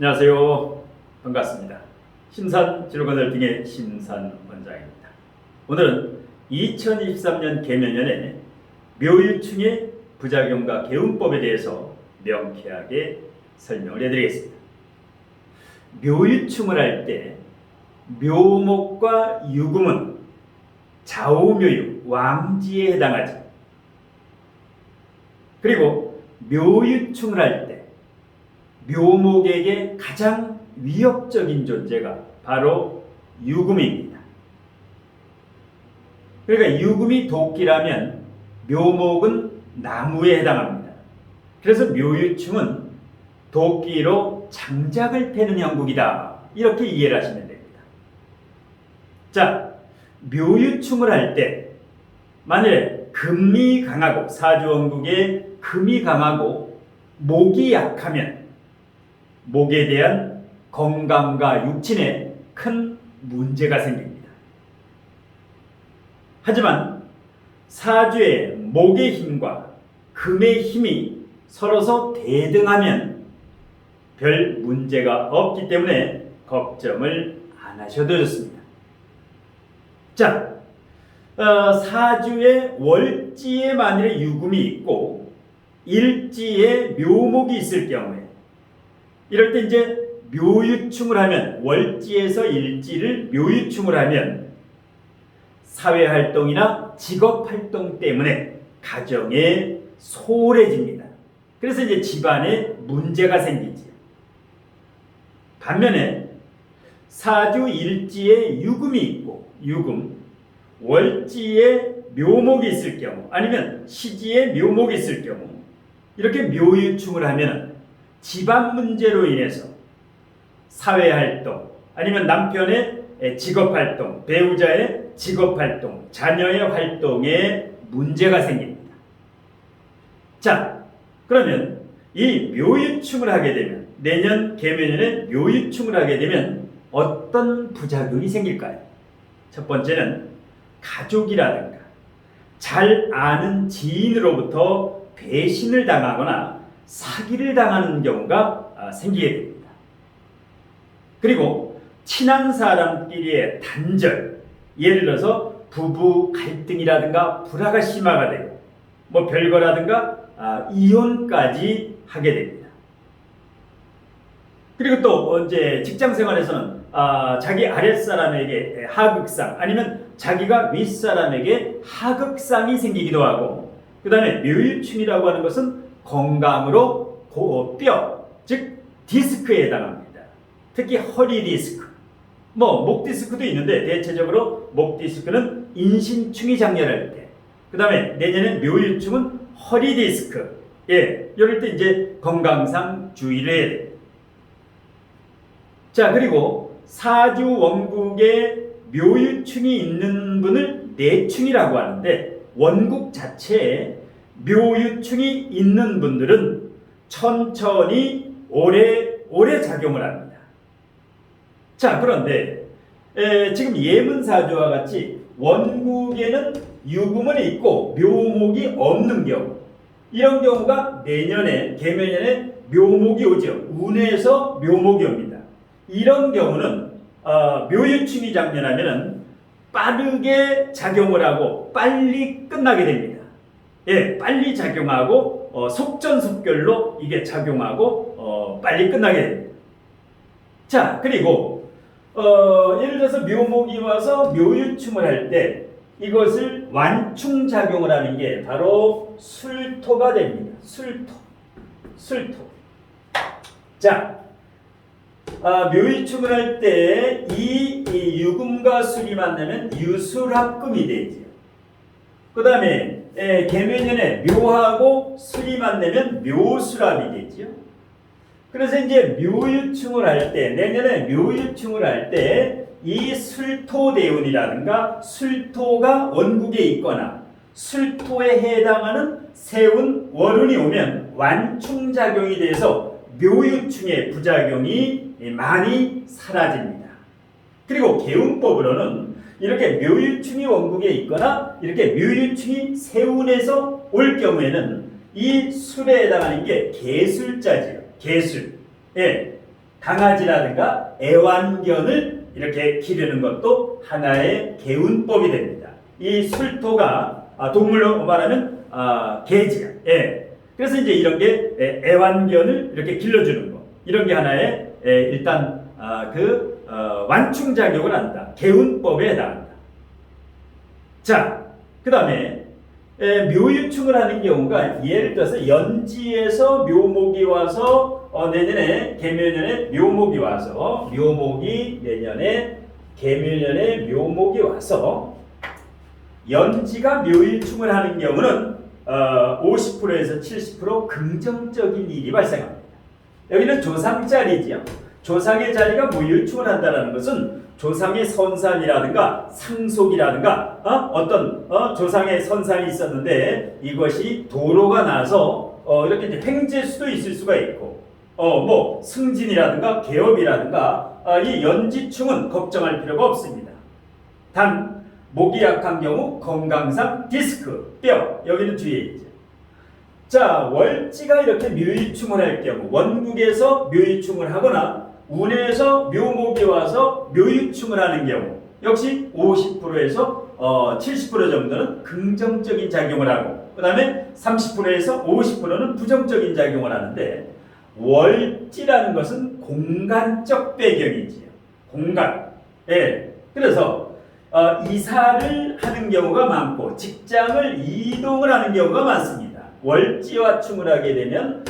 안녕하세요. 반갑습니다. 신산진로건설팅의 신산원장입니다. 오늘은 2023년 개면연의 묘유충의 부작용과 개운법에 대해서 명쾌하게 설명을 해드리겠습니다. 묘유충을 할 때 묘목과 유금은 좌우묘유, 왕지에 해당하죠. 그리고 묘유충을 할 때 묘목에게 가장 위협적인 존재가 바로 유금입니다. 그러니까 유금이 도끼라면 묘목은 나무에 해당합니다. 그래서 묘유충은 도끼로 장작을 패는 형국이다. 이렇게 이해를 하시면 됩니다. 자, 묘유충을 할 때 만일에 금이 강하고 사주원국에 금이 강하고 목이 약하면 목에 대한 건강과 육친에 큰 문제가 생깁니다. 하지만 사주의 목의 힘과 금의 힘이 서로서 대등하면 별 문제가 없기 때문에 걱정을 안 하셔도 좋습니다. 자, 사주의 월지에 만일에 유금이 있고 일지에 묘목이 있을 경우에 이럴 때 이제 묘유충을 하면 월지에서 일지를 묘유충을 하면 사회활동이나 직업활동 때문에 가정에 소홀해집니다. 그래서 이제 집안에 문제가 생기지. 반면에 사주 일지에 유금이 있고 유금, 월지에 묘목이 있을 경우 아니면 시지에 묘목이 있을 경우 이렇게 묘유충을 하면 집안 문제로 인해서 사회활동 아니면 남편의 직업활동, 배우자의 직업활동, 자녀의 활동에 문제가 생깁니다. 자, 그러면 이 묘유충을 하게 되면 내년 개면연에 묘유충을 하게 되면 어떤 부작용이 생길까요? 첫 번째는 가족이라든가 잘 아는 지인으로부터 배신을 당하거나 사기를 당하는 경우가 생기게 됩니다. 그리고 친한 사람끼리의 단절, 예를 들어서 부부 갈등이라든가 불화가 심화가 되고 뭐 별거라든가 이혼까지 하게 됩니다. 그리고 또 이제 직장 생활에서는 자기 아랫사람에게 하극상 아니면 자기가 윗사람에게 하극상이 생기기도 하고 그 다음에 묘유충이라고 하는 것은 건강으로 뼈, 즉 디스크에 해당합니다. 특히 허리 디스크, 목 디스크도 있는데 대체적으로 목 디스크는 인신충이 장렬할 때, 그 다음에 내년에 묘유충은 허리 디스크, 이럴 때 이제 건강상 주의를 해야 돼요. 자, 그리고 사주 원국에 묘유충이 있는 분을 내충이라고 하는데 원국 자체에 묘유충이 있는 분들은 천천히 오래 작용을 합니다. 자, 그런데 지금 예문사주와 같이 원국에는 유금은 있고 묘목이 없는 경우, 이런 경우가 내년에 개면연에 묘목이 오죠. 운에서 묘목이 옵니다. 이런 경우는 묘유충이 장렬하면 빠르게 작용을 하고 빨리 끝나게 됩니다. 빨리 작용하고 속전속결로 이게 작용하고 빨리 끝나게 됩니다. 자, 그리고 예를 들어서 묘목이 와서 묘유충을 할 때 이것을 완충작용을 하는 게 바로 술토가 됩니다. 술토. 자, 묘유충을 할 때 이 유금과 술이 만나면 유술합금이 되죠. 그 다음에 개면연에 묘하고 술이 만나면 묘술합이 되죠. 그래서 이제 묘유충을 할 때, 내년에 묘유충을 할 때 이 술토대운이라든가 술토가 원국에 있거나 술토에 해당하는 세운 월운이 오면 완충작용이 돼서 묘유충의 부작용이 많이 사라집니다. 그리고 개운법으로는 이렇게 묘유충이 원국에 있거나 이렇게 묘유충이 세운에서 올 경우에는 이 술에 해당하는 게 개술자지요. 개술. 강아지라든가 애완견을 이렇게 기르는 것도 하나의 개운법이 됩니다. 이 술토가 동물로 말하면 개지야. 예. 그래서 이제 이런 게 애완견을 이렇게 길러주는 거, 이런 게 하나의 일단 완충 작용을 한다. 개운법에 해당한다. 자, 그 다음에 묘유충을 하는 경우가 예를 들어서 연지에서 묘목이 와서 내년에 개묘년에 묘목이 와서 내년에 개묘년에 묘목이 와서 연지가 묘유충을 하는 경우는 50%에서 70% 긍정적인 일이 발생합니다. 여기는 조상 자리지요. 조상의 자리가 묘유충을 한다는 것은 조상의 선산이라든가 상속이라든가 어떤 조상의 선산이 있었는데 이것이 도로가 나서 이렇게 이제 횡재일 수도 있을 수가 있고 뭐 승진이라든가 개업이라든가 이 연지충은 걱정할 필요가 없습니다. 단 목이 약한 경우 건강상 디스크, 뼈 여기는 주의해야죠. 자, 월지가 이렇게 묘유충을 할 경우 원국에서 묘유충을 하거나 운에서 묘목이 와서 묘유충을 하는 경우 역시 50%에서 70% 정도는 긍정적인 작용을 하고 그 다음에 30%에서 50%는 부정적인 작용을 하는데 월지라는 것은 공간적 배경이지요. 공간. 예. 그래서 이사를 하는 경우가 많고 직장을 이동을 하는 경우가 많습니다. 월지와 충을 하게 되면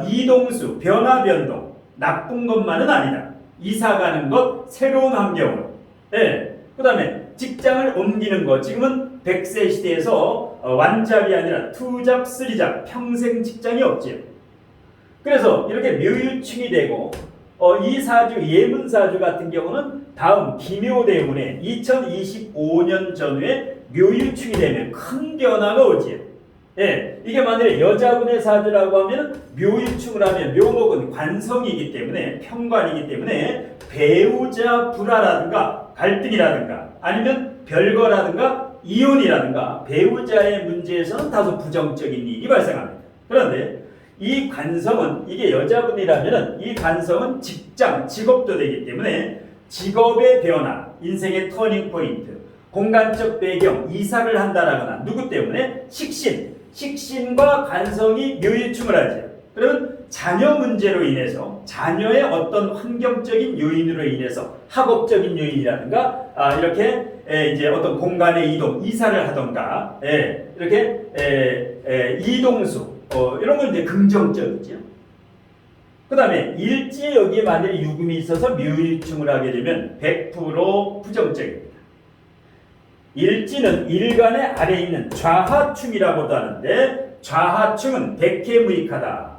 이동수, 변화, 변동 나쁜 것만은 아니다. 이사 가는 것, 새로운 환경으로. 예. 그 다음에 직장을 옮기는 것. 지금은 100세 시대에서 완잡이 아니라 투잡, 쓰리잡, 평생 직장이 없지요. 그래서 이렇게 묘유충이 되고 이 사주, 예문사주 같은 경우는 다음 기묘대운에 2025년 전후에 묘유충이 되면 큰 변화가 오지요. 예, 이게 만약에 여자분의 사주라고 하면 묘유충을 하면 묘목은 관성이기 때문에 평관이기 때문에 배우자 불화라든가 갈등이라든가 아니면 별거라든가 이혼이라든가 배우자의 문제에서는 다소 부정적인 일이 발생합니다. 그런데 이 관성은 이게 여자분이라면 이 관성은 직장, 직업도 되기 때문에 직업의 변화, 인생의 터닝 포인트, 공간적 배경, 이사를 한다라거나 누구 때문에 식신과 관성이 묘유충을 하죠. 그러면 자녀 문제로 인해서 자녀의 어떤 환경적인 요인으로 인해서 학업적인 요인이라든가 이렇게 이제 어떤 공간의 이동, 이사를 하던가 이렇게 이동수 이런 건 이제 긍정적이죠. 그 다음에 일지에 여기에 만약에 유금이 있어서 묘유충을 하게 되면 100% 부정적입니다. 일지는 일간의 아래에 있는 좌하충이라고도 하는데 좌하충은 백해무익하다.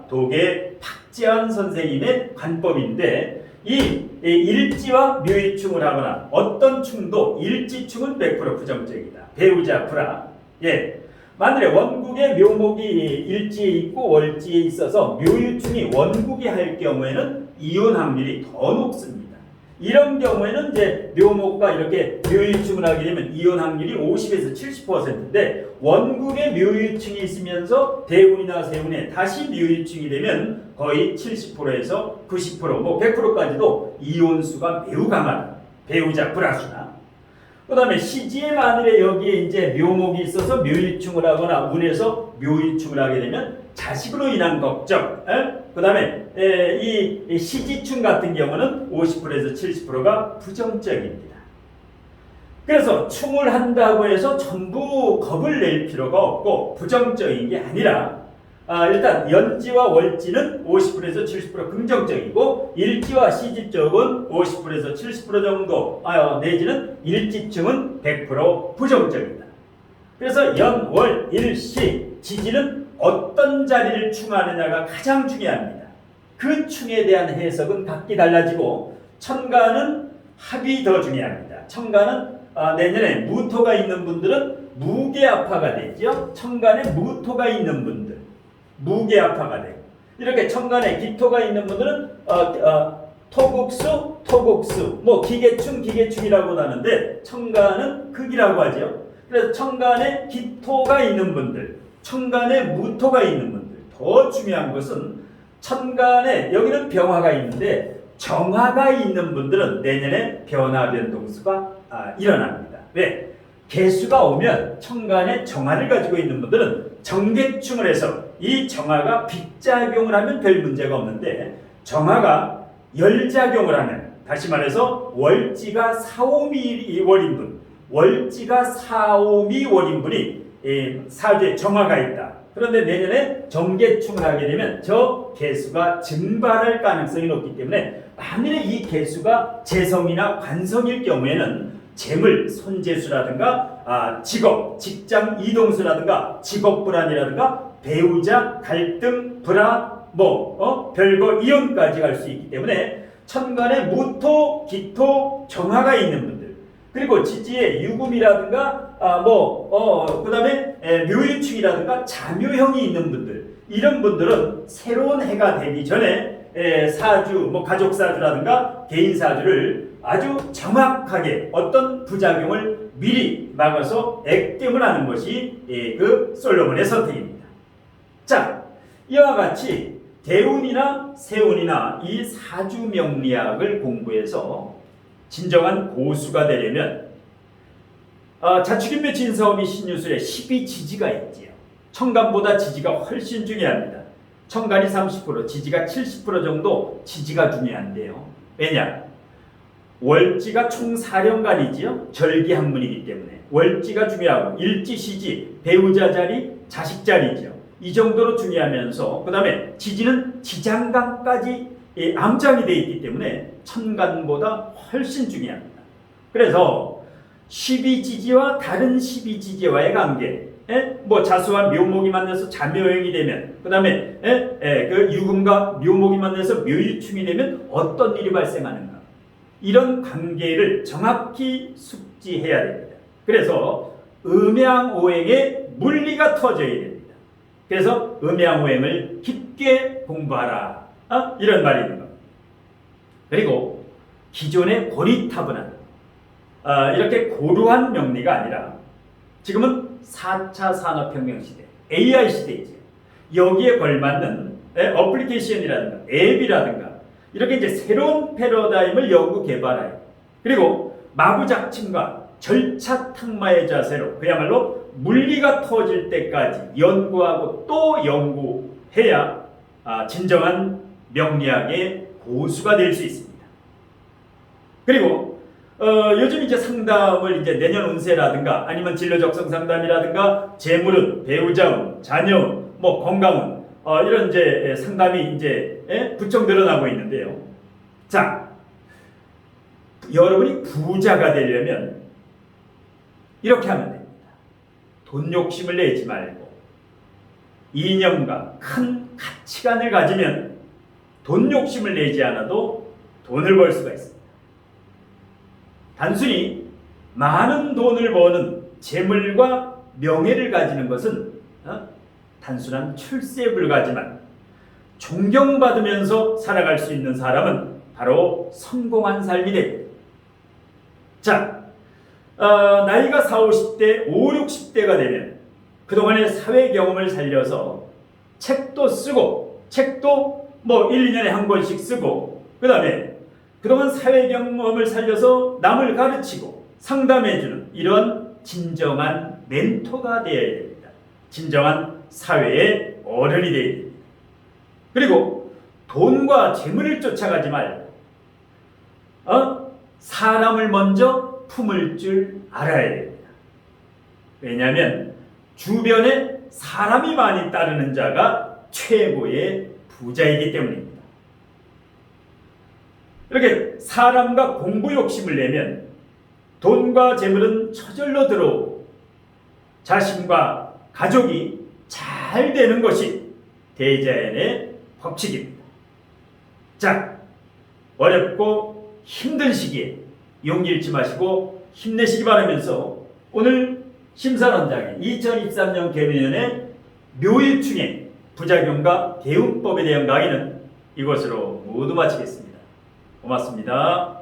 도계 박재환 선생님의 관법인데 이 일지와 묘유충을 하거나 어떤 충도 일지충은 100% 부정적이다. 배우자 불화. 예. 만일에 원국에 묘목이 일지에 있고 월지에 있어서 묘유충이 원국에 할 경우에는 이혼 확률이 더 높습니다. 이런 경우에는 이제 묘목과 이렇게 묘유충을 하게 되면 이혼 확률이 50에서 70%인데 원국에 묘유충이 있으면서 대운이나 세운에 다시 묘유충이 되면 거의 70%에서 90%, 뭐 100%까지도 이혼수가 매우 강하다. 배우자 불화수나. 그 다음에 시지에 만일에 여기에 이제 묘목이 있어서 묘유충을 하거나 운에서 묘유충을 하게 되면 자식으로 인한 걱정. 그 다음에 이 시지충 같은 경우는 50%에서 70%가 부정적입니다. 그래서 충을 한다고 해서 전부 겁을 낼 필요가 없고 부정적인 게 아니라 일단 연지와 월지는 50%에서 70% 긍정적이고 일지와 시지 쪽은 50%에서 70% 정도 내지는 일지충은 100% 부정적입니다. 그래서 연, 월, 일, 시, 지지는 어떤 자리를 충하느냐가 가장 중요합니다. 그 충에 대한 해석은 각기 달라지고 천간은 합이 더 중요합니다. 천간은 내년에 무토가 있는 분들은 무게합화가 되죠. 천간에 무토가 있는 분들 무게합화가 되고 이렇게 천간에 기토가 있는 분들은 토국수 뭐 기계충이라고도 하는데 천간은 극이라고 하죠. 그래서 천간에 기토가 있는 분들 천간에 무토가 있는 분들 더 중요한 것은 천간에 여기는 병화가 있는데 정화가 있는 분들은 내년에 변화 변동수가 일어납니다. 왜? 개수가 오면 천간에 정화를 가지고 있는 분들은 정계충을 해서 이 정화가 빗작용을 하면 별 문제가 없는데 정화가 열작용을 하면, 다시 말해서 월지가 4, 5미 월인분, 월지가 4, 5미 월인분이 사주에 정화가 있다. 그런데 내년에 정계충을 하게 되면 저 개수가 증발할 가능성이 높기 때문에 만일에 이 개수가 재성이나 관성일 경우에는 재물, 손재수라든가 직업, 직장 이동수라든가 직업 불안이라든가 배우자 갈등, 불화, 별거 이혼까지 갈 수 있기 때문에 천간에 무토, 기토, 정화가 있는 분들, 그리고 지지에 유금이라든가 그 다음에 묘유축이라든가 자묘형이 있는 분들, 이런 분들은 새로운 해가 되기 전에 사주, 가족 사주라든가 개인 사주를 아주 정확하게 어떤 부작용을 미리 막아서 액땜을 하는 것이 그 솔로몬의 선택입니다. 자, 이와 같이 대운이나 세운이나 이 사주 명리학을 공부해서 진정한 고수가 되려면 자축인묘 진사오미 신유술에 12지지가 있지요. 천간보다 지지가 훨씬 중요합니다. 천간이 30%, 지지가 70% 정도 지지가 중요한데요. 왜냐? 월지가 총 4년간이지요. 절기한문이기 때문에 월지가 중요하고 일지시지, 배우자 자리, 자식 자리죠. 이 정도로 중요하면서 그 다음에 지지는 지장간까지 암장이 되어 있기 때문에 천간보다 훨씬 중요합니다. 그래서 12지지와 다른 12지지와의 관계, 자수와 묘목이 만나서 자묘형이 되면, 그 다음에 그 유금과 묘목이 만나서 묘유충이 되면 어떤 일이 발생하는가, 이런 관계를 정확히 숙지해야 됩니다. 그래서 음양오행의 물리가 터져야 됩니다. 그래서 음양오행을 깊게 공부하라, 이런 말이 있는 겁니다. 그리고 기존의 고리타분한 이렇게 고루한 명리가 아니라 지금은 4차 산업혁명 시대, AI 시대이죠. 여기에 걸맞는 어플리케이션이라든가 앱이라든가 이렇게 이제 새로운 패러다임을 연구 개발해요. 그리고 마구작침과 절차 탁마의 자세로 그야말로 물리가 터질 때까지 연구하고 또 연구해야 진정한 명리학의 고수가 될 수 있습니다. 그리고 요즘 이제 상담을 이제 내년 운세라든가 아니면 진로적성 상담이라든가 재물운, 배우자운, 자녀운, 건강운 이런 이제 상담이 이제 부쩍 늘어나고 있는데요. 자, 여러분이 부자가 되려면 이렇게 하면 됩니다. 돈 욕심을 내지 말고 이념과 큰 가치관을 가지면 돈 욕심을 내지 않아도 돈을 벌 수가 있습니다. 단순히 많은 돈을 버는 재물과 명예를 가지는 것은 단순한 출세에 불과하지만 존경받으면서 살아갈 수 있는 사람은 바로 성공한 삶이 됩니다. 자, 나이가 40, 50대, 50, 60대가 되면 그동안의 사회 경험을 살려서 책도 쓰고, 책도 1, 2년에 한 권씩 쓰고, 그 다음에 그동안 사회 경험을 살려서 남을 가르치고 상담해주는 이런 진정한 멘토가 되어야 됩니다. 진정한 사회의 어른이 되어야 됩니다. 그리고 돈과 재물을 쫓아가지 말고 사람을 먼저 품을 줄 알아야 됩니다. 왜냐하면 주변에 사람이 많이 따르는 자가 최고의 부자이기 때문입니다. 이렇게 사람과 공부 욕심을 내면 돈과 재물은 저절로 들어오고 자신과 가족이 잘 되는 것이 대자연의 법칙입니다. 자, 어렵고 힘든 시기에 용기 잃지 마시고 힘내시기 바라면서 오늘 심사원장의 2023년 개묘년의 묘유충의 부작용과 대운법에 대한 강의는 이것으로 모두 마치겠습니다. 고맙습니다.